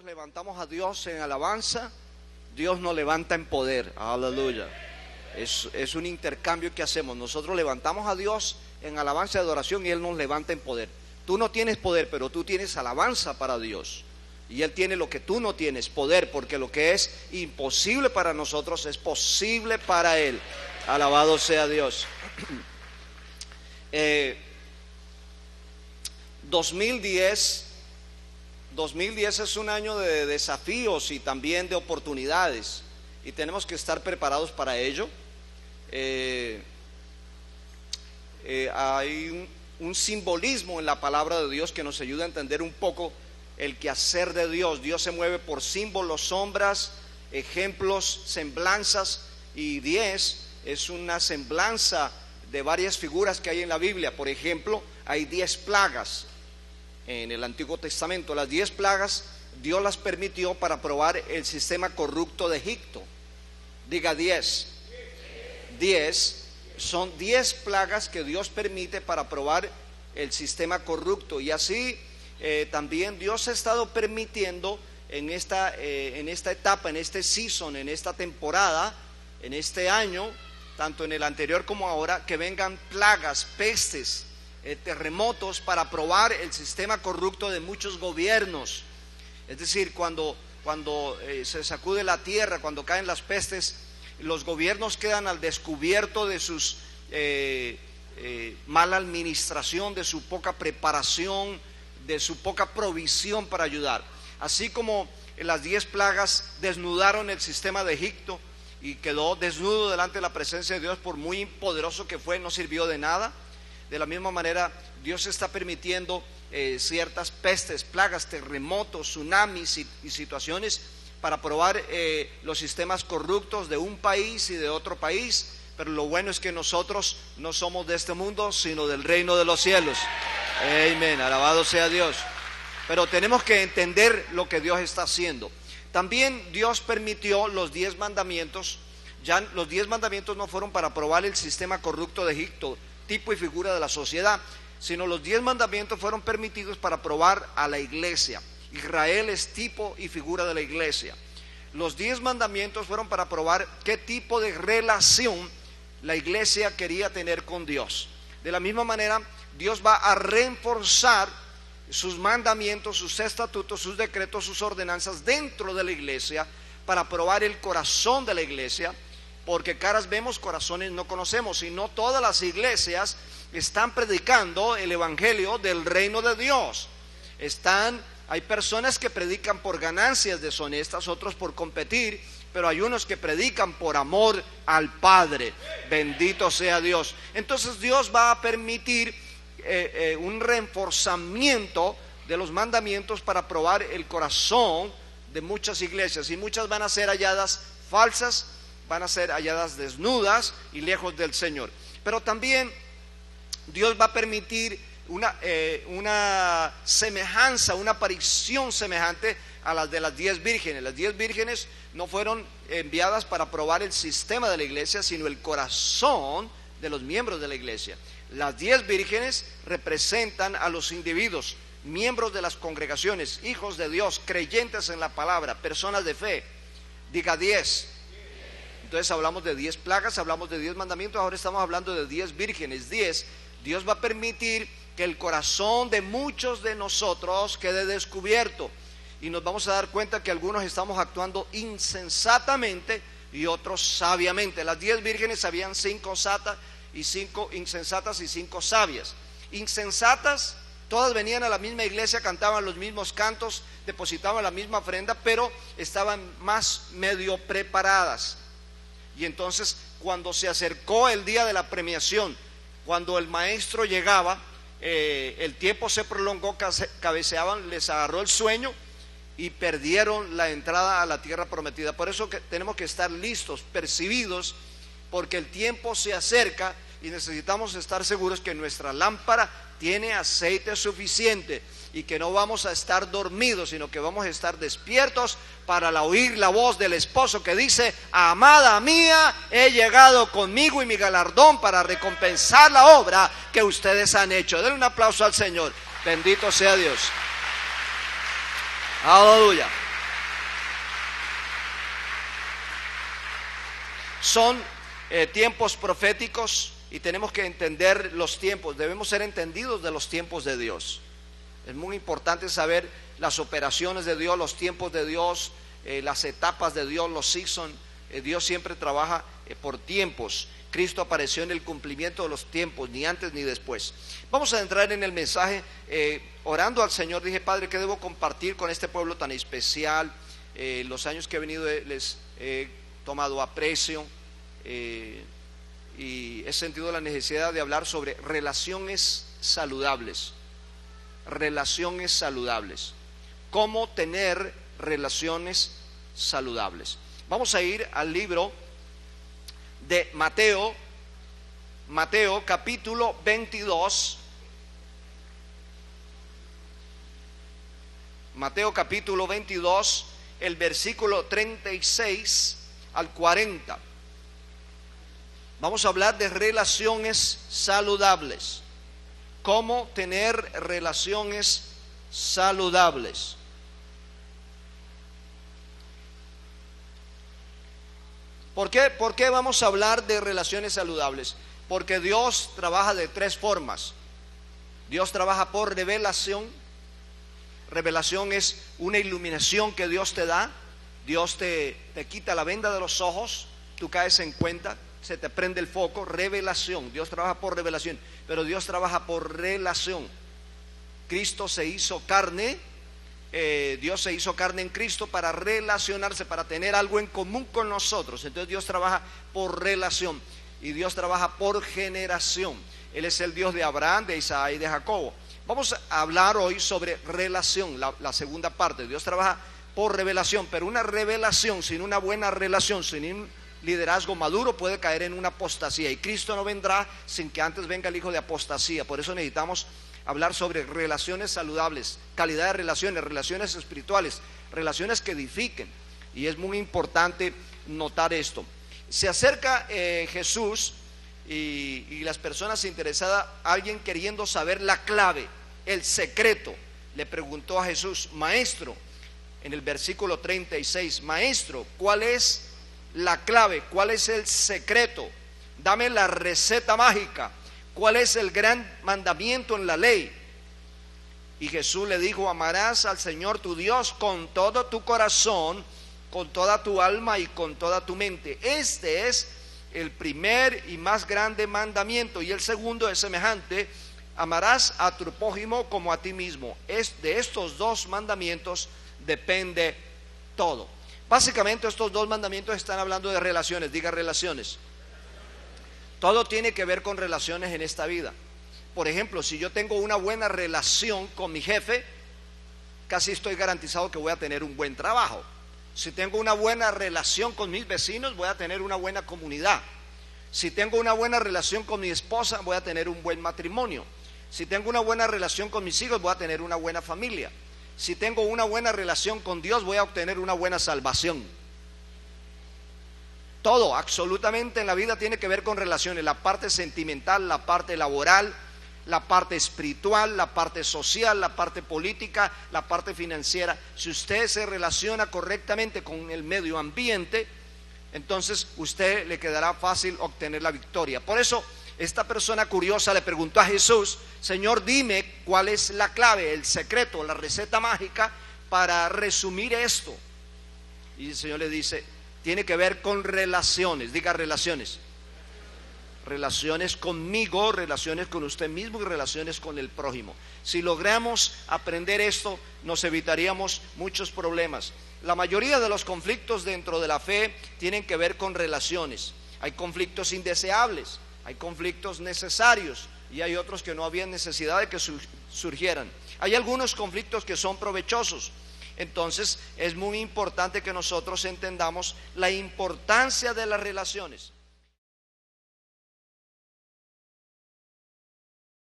levantamos a Dios en alabanza, Dios nos levanta en poder. Aleluya. Es un intercambio que hacemos. Nosotros levantamos a Dios en alabanza y adoración y Él nos levanta en poder. Tú no tienes poder, pero tú tienes alabanza para Dios. Y Él tiene lo que tú no tienes, poder, porque lo que es imposible para nosotros es posible para Él. Alabado sea Dios. 2010 es un año de desafíos y también de oportunidades, y tenemos que estar preparados para ello. Hay un simbolismo en la palabra de Dios que nos ayuda a entender un poco el quehacer de Dios. Dios se mueve por símbolos, sombras, ejemplos, semblanzas, y 10 es una semblanza de varias figuras que hay en la Biblia. Por ejemplo, hay 10 plagas en el Antiguo Testamento. Las 10 plagas Dios las permitió para probar el sistema corrupto de Egipto. Diga 10. 10 son 10 plagas que Dios permite para probar el sistema corrupto. Y así también Dios ha estado permitiendo en esta etapa, en este season, en esta temporada, en este año, tanto en el anterior como ahora, que vengan plagas, pestes, terremotos para probar el sistema corrupto de muchos gobiernos. Es decir, cuando se sacude la tierra, cuando caen las pestes, los gobiernos quedan al descubierto de sus mala administración, de su poca preparación, de su poca provisión para ayudar. Así como las 10 plagas desnudaron el sistema de Egipto y quedó desnudo delante de la presencia de Dios, por muy poderoso que fue, no sirvió de nada. De la misma manera, Dios está permitiendo ciertas pestes, plagas, terremotos, tsunamis y situaciones para probar los sistemas corruptos de un país y de otro país. Pero lo bueno es que nosotros no somos de este mundo, sino del reino de los cielos. Amén, alabado sea Dios. Pero tenemos que entender lo que Dios está haciendo. También Dios permitió los 10 mandamientos. Ya los 10 mandamientos no fueron para probar el sistema corrupto de Egipto, tipo y figura de la sociedad, sino los 10 mandamientos fueron permitidos para probar a la iglesia. Israel es tipo y figura de la iglesia. Los 10 mandamientos fueron para probar qué tipo de relación la iglesia quería tener con Dios. De la misma manera, Dios va a reforzar sus mandamientos, sus estatutos, sus decretos, sus ordenanzas dentro de la iglesia para probar el corazón de la iglesia, porque caras vemos, corazones no conocemos, y no todas las iglesias están predicando el evangelio del reino de Dios. Hay personas que predican por ganancias deshonestas, otros por competir, pero hay unos que predican por amor al Padre. Bendito sea Dios. Entonces Dios va a permitir un reforzamiento de los mandamientos para probar el corazón de muchas iglesias, y muchas van a ser halladas falsas, van a ser halladas desnudas y lejos del Señor. Pero también Dios va a permitir una semejanza, una aparición semejante a las de las 10 vírgenes. Las 10 vírgenes no fueron enviadas para probar el sistema de la iglesia, sino el corazón de los miembros de la iglesia. Las 10 vírgenes representan a los individuos, miembros de las congregaciones, hijos de Dios, creyentes en la palabra, personas de fe. Diga 10. Entonces hablamos de 10 plagas, hablamos de 10 mandamientos, ahora estamos hablando de 10 vírgenes. 10, Dios va a permitir que el corazón de muchos de nosotros quede descubierto, y nos vamos a dar cuenta que algunos estamos actuando insensatamente y otros sabiamente. Las 10 vírgenes habían 5 insensatas y 5 sabias. Insensatas, todas venían a la misma iglesia, cantaban los mismos cantos, depositaban la misma ofrenda, pero estaban más medio preparadas. Y entonces, cuando se acercó el día de la premiación, cuando el maestro llegaba, el tiempo se prolongó, cabeceaban, les agarró el sueño y perdieron la entrada a la tierra prometida. Por eso que tenemos que estar listos, percibidos, porque el tiempo se acerca y necesitamos estar seguros que nuestra lámpara tiene aceite suficiente y que no vamos a estar dormidos, sino que vamos a estar despiertos para oír la voz del esposo que dice: amada mía, he llegado conmigo y mi galardón para recompensar la obra que ustedes han hecho. Denle un aplauso al Señor. Bendito sea Dios. Aleluya. Son tiempos proféticos y tenemos que entender los tiempos, debemos ser entendidos de los tiempos de Dios. Es muy importante saber las operaciones de Dios, los tiempos de Dios, las etapas de Dios, los seasons. Dios siempre trabaja por tiempos. Cristo apareció en el cumplimiento de los tiempos, ni antes ni después. Vamos a entrar en el mensaje orando al Señor. Dije, Padre, ¿qué debo compartir con este pueblo tan especial? Los años que he venido les he tomado aprecio y he sentido la necesidad de hablar sobre relaciones saludables. Relaciones saludables. ¿Cómo tener relaciones saludables? Vamos a ir al libro de Mateo capítulo 22. Mateo capítulo 22, el versículo 36 al 40. Vamos a hablar de relaciones saludables. ¿Cómo tener relaciones saludables? ¿Por qué vamos a hablar de relaciones saludables? Porque Dios trabaja de tres formas. Dios trabaja por revelación. Revelación es una iluminación que Dios te da. Dios te quita la venda de los ojos, tú caes en cuenta, se te prende el foco. Revelación, Dios trabaja por revelación, pero Dios trabaja por relación. Cristo se hizo carne. Dios se hizo carne en Cristo para relacionarse, para tener algo en común con nosotros. Entonces Dios trabaja por relación y Dios trabaja por generación. Él es el Dios de Abraham, de Isaac y de Jacobo. Vamos a hablar hoy sobre relación, la segunda parte. Dios trabaja por revelación, pero una revelación sin una buena relación, sin un liderazgo maduro, puede caer en una apostasía, y Cristo no vendrá sin que antes venga el hijo de apostasía. Por eso necesitamos hablar sobre relaciones saludables, calidad de relaciones, relaciones espirituales, relaciones que edifiquen. Y es muy importante notar esto. Se acerca Jesús y las personas interesadas, alguien queriendo saber la clave, el secreto, le preguntó a Jesús: Maestro, en el versículo 36, Maestro, ¿cuál es la clave? ¿Cuál es el secreto? Dame la receta mágica. ¿Cuál es el gran mandamiento en la ley? Y Jesús le dijo: amarás al Señor tu Dios con todo tu corazón, con toda tu alma y con toda tu mente. Este es el primer y más grande mandamiento, y el segundo es semejante: amarás a tu prójimo como a ti mismo. De estos dos mandamientos depende todo. Básicamente estos dos mandamientos están hablando de relaciones. Diga relaciones. Todo tiene que ver con relaciones en esta vida. Por ejemplo, si yo tengo una buena relación con mi jefe, casi estoy garantizado que voy a tener un buen trabajo. Si tengo una buena relación con mis vecinos, voy a tener una buena comunidad. Si tengo una buena relación con mi esposa, voy a tener un buen matrimonio. Si tengo una buena relación con mis hijos, voy a tener una buena familia. Si tengo una buena relación con Dios, voy a obtener una buena salvación. Todo, absolutamente en la vida tiene que ver con relaciones. La parte sentimental, la parte laboral, la parte espiritual, la parte social, la parte política, la parte financiera. Si usted se relaciona correctamente con el medio ambiente, entonces usted le quedará fácil obtener la victoria. Por eso esta persona curiosa le preguntó a Jesús: Señor, dime cuál es la clave, el secreto, la receta mágica para resumir esto. Y el Señor le dice: tiene que ver con relaciones. Diga relaciones. Relaciones conmigo, relaciones con usted mismo y relaciones con el prójimo. Si logramos aprender esto, nos evitaríamos muchos problemas. La mayoría de los conflictos dentro de la fe tienen que ver con relaciones. Hay conflictos indeseables, hay conflictos necesarios y hay otros que no había necesidad de que surgieran. Hay algunos conflictos que son provechosos. Entonces es muy importante que nosotros entendamos la importancia de las relaciones.